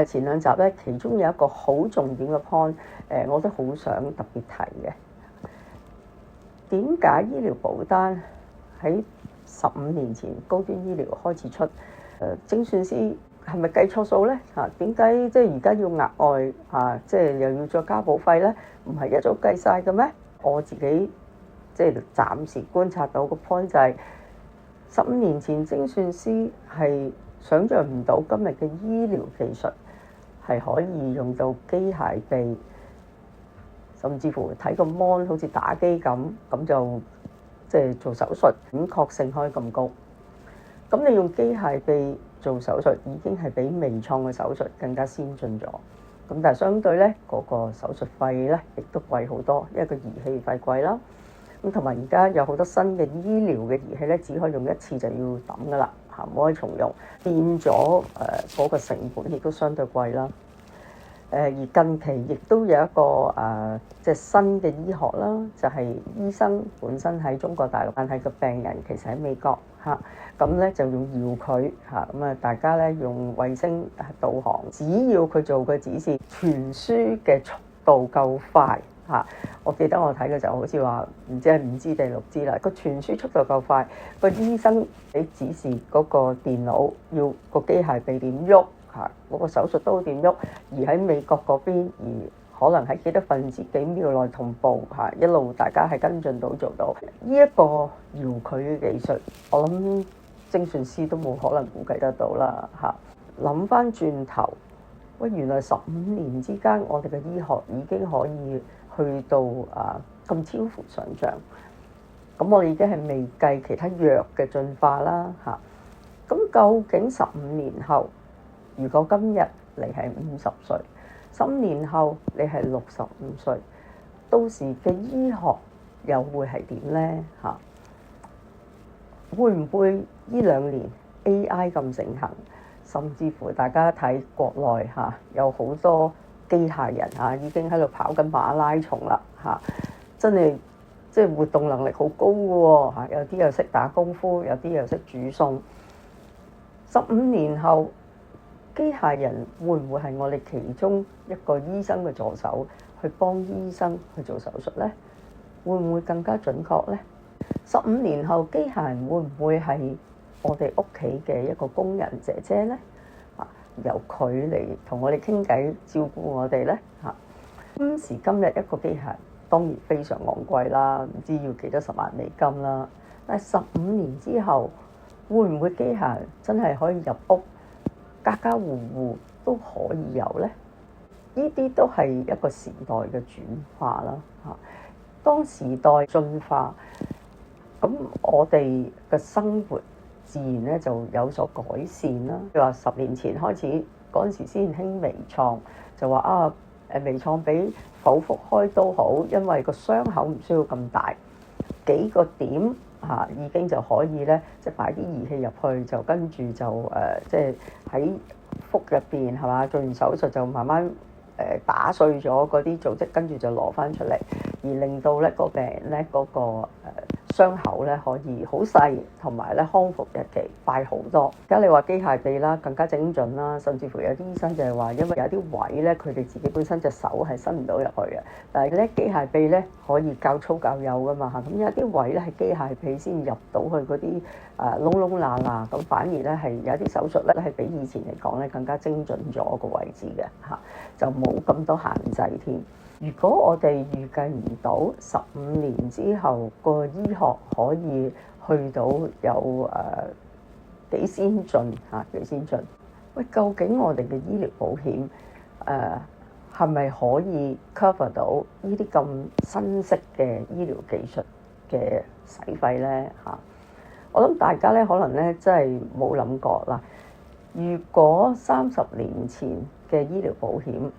前兩集咧，其中有一個好重點嘅 point，我都好想特別提嘅。點解醫療保單喺15年前高端醫療開始出？精算師係咪計錯數咧？點解即係而家要額外即係又要再加保費咧？唔係一早計晒嘅咩？我自己即係暫時觀察到個 point 就係15年前精算師係想像唔到今日嘅醫療技術係可以用到機械臂，甚至乎睇個 mon 好似打機咁就即係做手術，準確性可以咁高。咁你用機械臂做手術已經係比微創嘅手術更加先進咗。咁但係相對咧，嗰個手術費咧亦都貴好多，因為個儀器費貴啦。咁同埋而家有好多新嘅醫療嘅儀器咧，只可以用一次就要抌噶啦，唔可以重用，變咗嗰個成本亦都相對貴啦。而近期亦都有一個即係新嘅醫學啦，就係醫生本身喺中國大陸，但係個病人其實喺美國嚇，咁咧就用遙距嚇，咁啊大家咧用衛星導航，只要佢做個指示，傳輸嘅速度夠快嚇。我記得我睇嘅時候好似話唔知係5G定係6G啦，個傳輸速度夠快，個醫生俾指示嗰個電腦要個機械臂點喐。嗰個手術都點喐，而喺美國嗰邊，而可能喺幾多分之幾秒內同步一路大家係跟進到做到呢一個遙距嘅技術，我諗精算師都冇可能估計得到啦嚇。諗翻轉頭，喂，原來15年之間，我哋嘅醫學已經可以去到咁超乎想像。咁我哋已經係未計其他藥嘅進化啦嚇。咁究竟15年後？如果今日你係50歲，15年後你係65歲，到時嘅醫學又會係點呢？會唔會呢2年 AI 咁盛行，甚至乎大家睇國內有好多機械人已經喺度跑緊馬拉松啦真係即係活動能力好高嘅喎有啲又識打功夫，有啲又識煮餸。15年後，機械人會唔會係我哋其中一個醫生嘅助手，去幫醫生去做手術呢？會唔會更加準確呢？15年後，機械人會唔會係我哋屋企嘅一個工人姐姐呢？由佢嚟同我哋傾偈，照顧我哋呢？今時今日一個機械人當然非常昂貴啦，唔知要幾多10萬美金啦。但係15年之後，會唔會機械人真係可以入屋？家家戶戶都可以有呢，呢啲都係一個時代嘅轉化啦嚇。當時代進化，咁我哋嘅生活自然咧就有所改善啦。譬如話10年前開始嗰陣時先興微創，就話微創比剖腹開刀好，因為個傷口唔需要咁大，幾個點。已經就可以咧，即係擺啲儀器入去，就跟住就即係喺腹入邊係嘛，做完手術就慢慢打碎咗嗰啲組織，跟住就攞翻出嚟，而令到咧個病人咧嗰個傷口咧可以好細，同埋咧康復日期快好多。而家你話機械臂啦，更加精準啦，甚至乎有啲醫生就係話，因為有啲位咧，佢哋自己本身隻手係伸唔到入去嘅，但係咧機械臂咧可以較粗較幼噶嘛嚇，咁有啲位咧係機械臂先入到去嗰啲窿窿罅罅，咁反而咧係有啲手術咧係比以前嚟講咧更加精準咗個位置嘅嚇，就冇咁多限制添。如果我哋預計唔到15年之後個醫學可以去到有幾先進幾先進？喂，究竟我哋嘅醫療保險係咪可以 cover 到呢啲咁新式嘅醫療技術嘅使費咧嚇？我諗大家咧可能咧真係冇諗過啦。如果30年前嘅醫療保險，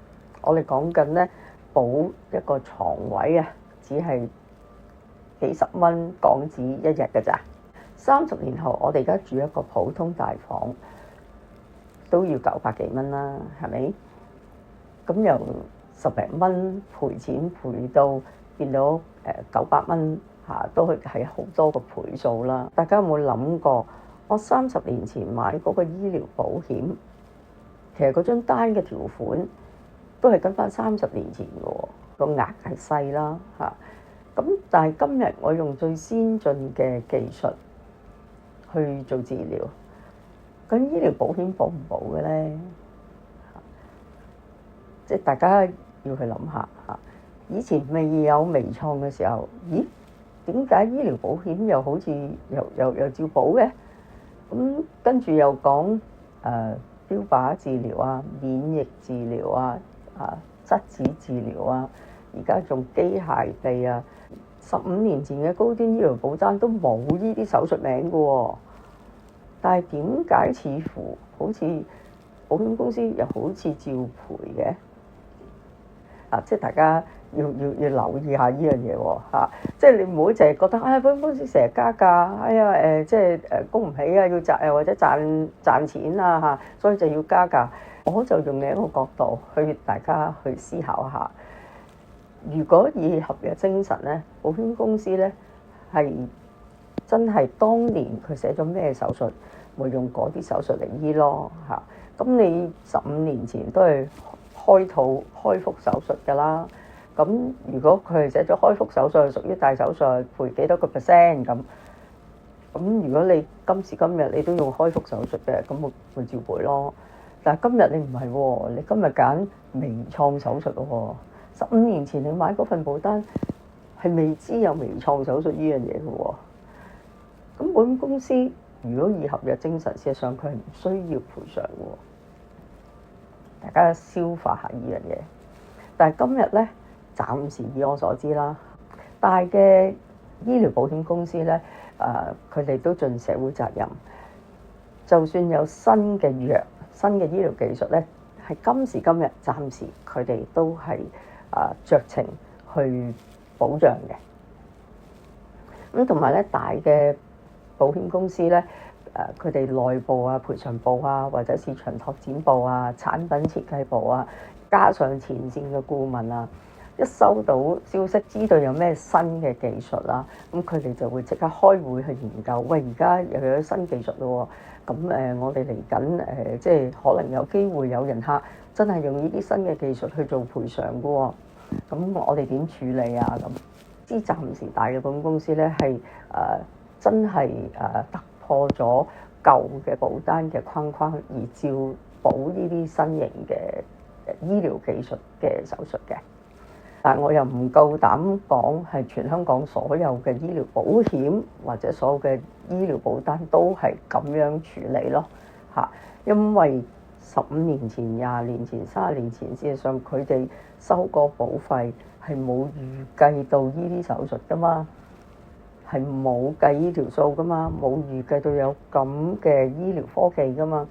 我哋講緊咧。保一個床位只係幾十蚊港紙一日㗎咋。30年後，我哋而家住一個普通大房都要900幾蚊啦，係咪？咁由10零蚊賠錢賠到變到900蚊都係好多個倍數啦。大家有冇諗過？我30年前買嗰個醫療保險其實嗰張單嘅條款都係跟翻30年前嘅喎，個額係細啦嚇。咁但係今日我用最先進嘅技術去做治療，咁醫療保險保唔保嘅咧？即係大家要去諗下嚇。以前未有微創嘅時候，咦？點解醫療保險又好似又照保嘅？咁跟住又講標靶治療啊、免疫治療啊、質子治療啊，而家仲機械臂啊。15年前嘅高端醫療保單都冇呢啲手術名嘅喎，但係點解似乎好似保險公司又好似照賠嘅？即係大家要留意下呢樣嘢喎，即係你唔好淨係覺得保險公司成日加價，即係供唔起啊，要賺或者賺錢啊嚇，所以就要加價。我就用另一個角度去大家去思考下，如果以合約精神咧，保險公司咧係真係當年佢寫咗咩手術，咪用嗰啲手術嚟醫咯嚇。咁你15年前都係開肚開腹手術㗎啦，咁如果佢係寫咗開腹手術屬於大手術，賠幾多個 percent 咁？咁如果你今時今日你都用開腹手術嘅，咁咪照賠咯。但係今日你唔係喎，你今日揀微創手術喎。15年前你買嗰份保單係未知有微創手術呢樣嘢嘅喎。咁保險公司如果以合約精神，事實上佢係唔需要賠償嘅。大家消化下呢樣嘢，但係今日咧，暫時以我所知啦，大嘅醫療保險公司咧，佢哋都盡社會責任，就算有新嘅藥、新嘅醫療技術咧，係今時今日暫時佢哋都係酌情去保障嘅。咁同埋咧，大嘅保險公司咧。佢哋內部賠償部或者市場拓展部產品設計部加上前線嘅顧問一收到消息，知道有咩新嘅技術啦，咁佢哋就會即刻開會去研究。喂，而家又有新技術咯，咁我哋嚟緊即係可能有機會有人客真係用呢啲新嘅技術去做賠償嘅喎，咁我哋點處理啊？咁之暫時大嘅保險公司咧係真係突破咗舊嘅保單嘅框框，而照保呢啲新型嘅醫療技術嘅手術嘅。但我又唔夠膽講係全香港所有嘅醫療保險或者所有嘅醫療保單都係咁樣處理咯嚇，因為15年前、20年前、30年前，事實上佢哋收個保費係冇預計到呢啲手術噶嘛。係冇計呢條數噶嘛，冇預計到有咁嘅醫療科技噶嘛，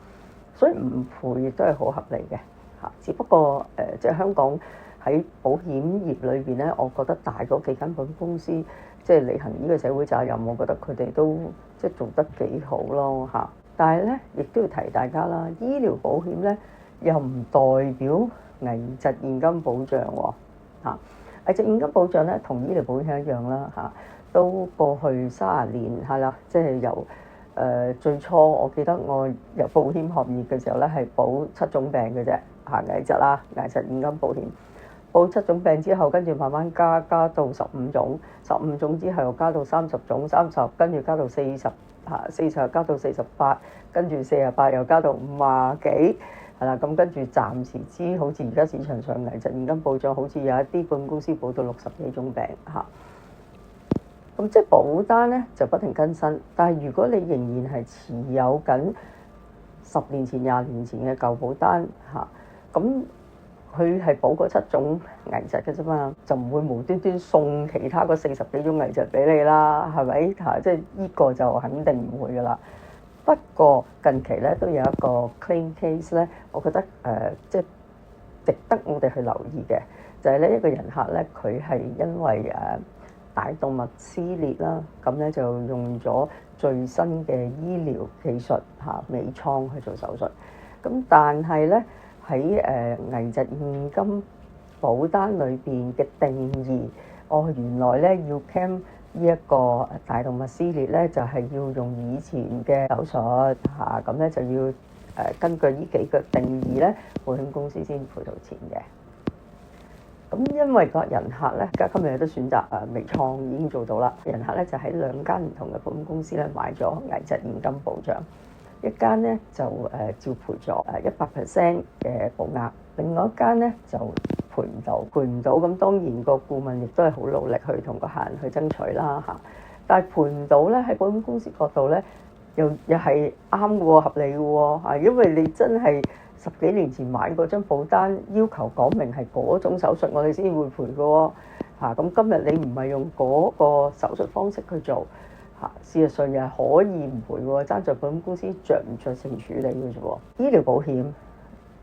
所以唔賠亦都係好合理嘅嚇。只不過即係香港喺保險業裏邊咧，我覺得大嗰幾間保險公司即係履行呢個社會責任，我覺得佢哋都即係做得幾好咯嚇。但係咧，亦都要提大家啦，醫療保險咧又唔代表危疾現金保障喎嚇。危疾現金保障咧同醫療保險一樣啦嚇。都過去30年係啦，即係由最初我記得我入保險行業嘅時候咧，係保7種病嘅啫嚇，危疾啦，危疾現金保險，保7種病之後，跟住慢慢加到15種，15種之後又加到30種，30跟住加到40嚇，40又加到48，跟住48又加到50幾係啦，咁跟住暫時知好似而家市場上危疾現金保障好似有一啲保險公司保到60幾種病嚇。咁即係保單咧就不停更新，但係如果你仍然係持有緊10年前、20年前嘅舊保單嚇，咁佢係保嗰7種危疾嘅啫嘛，就唔會無端端送其他嗰40幾種危疾俾你啦，係咪嚇？即係呢個就肯定唔會噶啦。不過近期咧都有一個 claim case 咧，我覺得即係值得我哋去留意嘅，就係咧一個人客咧，佢係因為大動脈撕裂啦，咁咧就用咗最新嘅醫療技術微創去做手術。咁但係咧喺危疾現金保單裏邊嘅定義，原來咧要 claim 呢一個大動脈撕裂咧，就係要用以前嘅手術嚇，咁咧就要根據呢幾個定義咧，保險公司先賠到錢嘅。咁因為個人客咧，而家今日都選擇微創已經做到啦。人客咧就喺2間唔同嘅保險公司咧買咗危疾現金保障，一間咧就照賠咗100% 嘅保額，另外一間咧就賠唔到。咁當然個顧問亦都係好努力去同個客人去爭取啦嚇。但係賠唔到咧，喺保險公司角度咧，又係啱嘅喎，合理嘅喎嚇，因為你真係10幾年前買嗰張保單，要求講明係嗰種手術，我哋先會賠嘅喎嚇。咁今日你唔係用嗰個手術方式去做嚇，事實上又係可以唔賠喎，爭在保險公司着唔着性處理嘅啫喎。醫療保險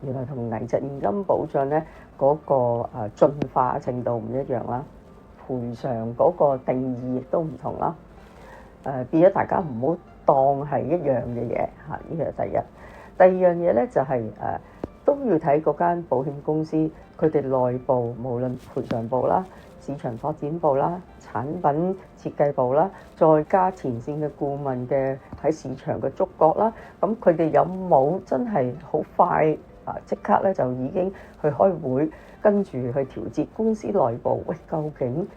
原來同危疾現金保障咧嗰個進化程度唔一樣啦，賠償嗰個定義亦都唔同啦。變咗大家唔好當係一樣嘅嘢嚇，呢個係第一。第二樣嘢咧就係都要睇嗰間保險公司佢哋內部，無論賠償部啦、市場發展部啦、產品設計部啦，再加前線嘅顧問嘅喺市場嘅觸覺啦，咁佢哋有冇真係好快即刻咧就已經去開會，跟住去調節公司內部？喂，究竟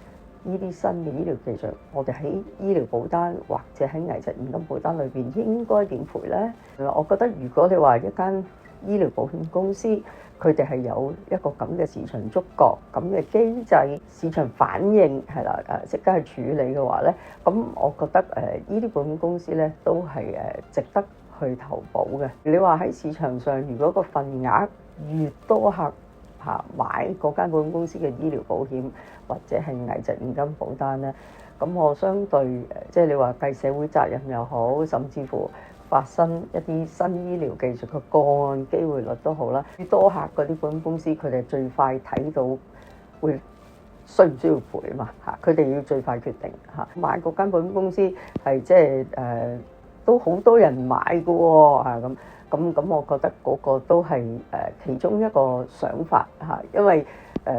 呢啲新嘅醫療技術，我哋喺醫療保單或者喺危疾現金保單裏邊應該點賠呢？我覺得如果你話一間醫療保險公司，佢哋係有一個咁嘅市場觸覺、咁嘅機制、市場反應係啦，即刻去處理嘅話呢，咁我覺得呢啲保險公司呢都係值得去投保嘅。你話喺市場上，如果個份額越多客買嗰間保險公司嘅醫療保險或者係危疾現金保單咧，咁我相對即係你話計社會責任又好，甚至乎發生一啲新醫療技術嘅個案機會率都好啦，越多客嗰啲保險公司佢哋最快睇到會需唔需要賠啊嘛嚇，佢哋要最快決定嚇。買嗰間保險公司係即係都好多人買嘅喎嚇咁。咁，我覺得嗰個都係其中一個想法嚇，因為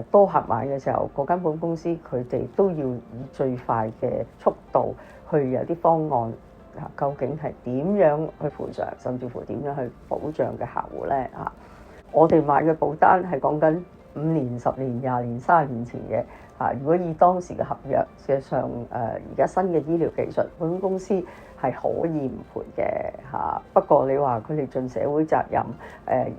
多客買嘅時候，嗰間保險公司佢哋都要以最快嘅速度去有啲方案嚇，究竟係點樣去賠償，甚至乎點樣去保障嘅客戶咧嚇。我哋買嘅保單係講緊5年、10年、20年、30年前嘅嚇。如果以當時嘅合約，事實上而家新嘅醫療技術，保險公司係可以唔賠嘅嚇。不過你話佢哋盡社會責任，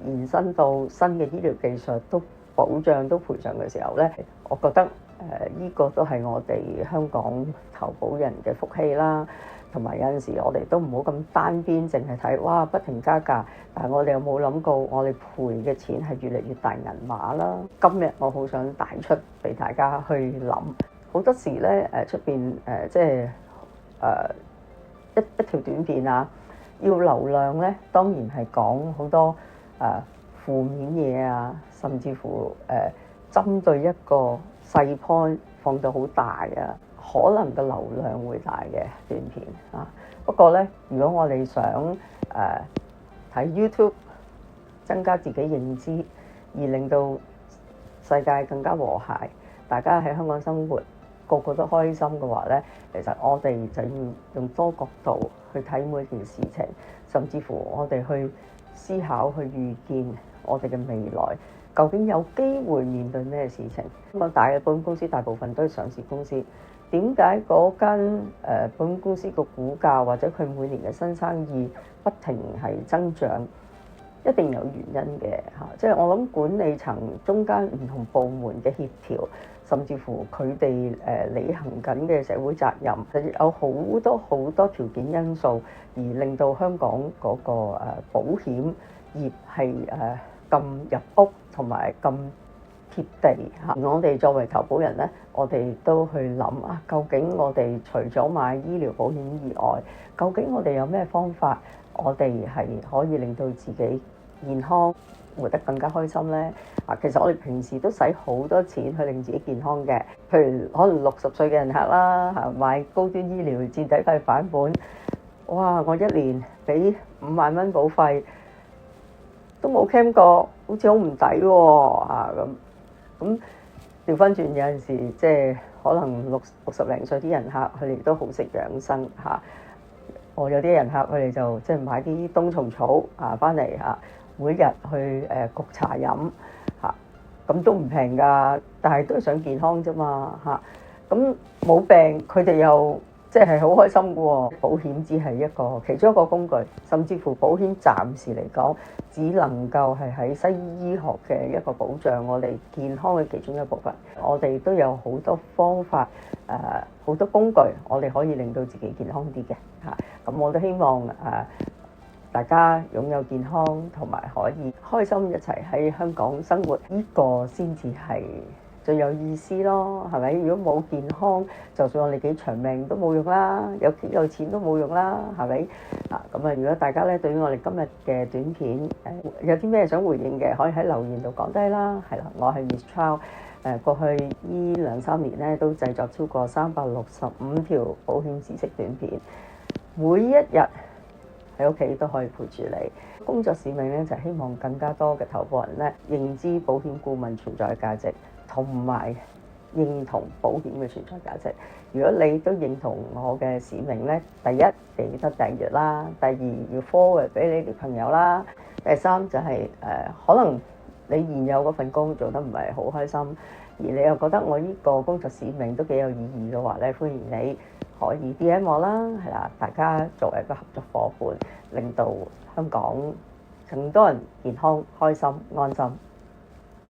延伸到新嘅醫療技術都保障都賠償嘅時候咧，我覺得呢個都係我哋香港投保人嘅福氣啦。同埋有陣時我哋都唔好咁單邊，淨係睇哇不停加價，但係我哋有冇諗過我哋賠嘅錢係越嚟越大銀碼啦？今日我好想帶出俾大家去諗，好多時咧出邊即係一條短片啊，要流量咧，當然係講好多負面嘢啊，甚至乎針對一個細 point 放到好大啊，可能個流量會大嘅短片啊。不過咧，如果我哋想睇 YouTube 增加自己認知，而令到世界更加和諧，大家喺香港生活個個都開心嘅話咧，其實我哋就要用多角度去睇每件事情，甚至乎我哋去思考、去預見我哋嘅未來究竟有機會面對咩事情。咁啊，大嘅保險公司大部分都係上市公司，點解嗰間保險公司個股價或者佢每年嘅新生意不停係增長？一定有原因嘅嚇，即係我諗管理層中間唔同部門嘅協調，甚至乎佢哋履行緊嘅社會責任，有好多條件因素，而令到香港嗰個保險業係咁入屋同埋咁貼地嚇。我哋作為投保人咧，我哋都去諗啊，究竟我哋除咗買醫療保險以外，究竟我哋有咩方法，我哋係可以令到自己健康活得更加開心呢？其實我哋平時都使好多錢去令自己健康嘅，譬如可能60歲嘅人客啦，買高端醫療墊底費返本，哇！我一年俾5萬蚊保費都冇 claim 過，好似好唔抵喎咁調翻轉有陣時，即係可能60零歲啲人客，佢哋都好識養生嚇。我有啲人客佢哋就即係買啲冬蟲草翻嚟每日去焗茶飲咁都唔平㗎，但係都係想健康啫嘛咁冇病佢哋又即係好開心嘅喎。保險只係其中一個工具，甚至乎保險暫時嚟講只能夠係喺西醫醫學嘅一個保障我哋健康嘅其中一部分。我哋都有好多方法好多工具，我哋可以令到自己健康啲嘅咁我都希望大家擁有健康同埋可以開心一齊喺香港生活，呢個先至係最有意思咯，係咪？如果冇健康，就算我哋幾長命都冇用啦，有錢都冇用啦，係咪？咁如果大家咧對於我哋今日嘅短片有啲咩想回應嘅，可以喺留言度講低啦。係啦，我係 Miss Chow。過去呢2-3年咧都製作超過365條保險知識短片，每一日喺屋企都可以陪住你。工作使命咧就係希望更加多嘅投保人咧認知保險顧問存在嘅價值，同埋認同保險嘅存在價值。如果你都認同我嘅使命咧，第一記得訂閱啦，第二要 forward 俾你哋朋友啦，第三就係可能你現有嗰份工做得唔係好開心，而你又覺得我呢個工作使命都幾有意義嘅話咧，歡迎你可以 DM 我啦，係啦，大家作為一個合作伙伴，令到香港更多人健康、開心、安心。